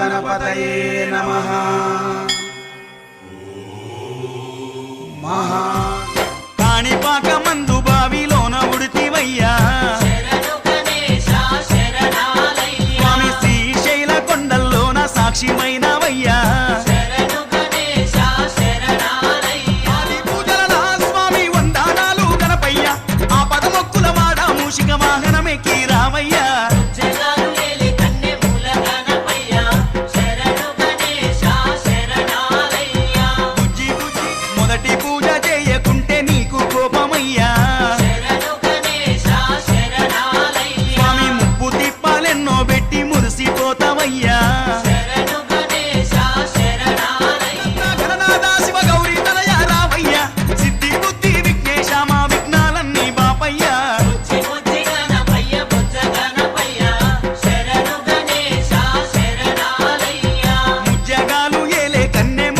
గణపతయే నమః. మహా కాణిపాక మందు బావిలోన ఉడితివయ్యా స్వామి, శ్రీశైల కొండల్లోన సాక్షిమైనవయ్యా పూజల స్వామి వందనాలు గణపయ్య, ఆ పదమొక్కుల వాడ మూషిక వాహనమెక్కి రావయ్యా. మొదటి పూజ చేయకుంటే నీకు కోపమయ్యా స్వామి, ముప్పు తిప్పాలెన్నో పెట్టి మురిసిపోతావయ్యా.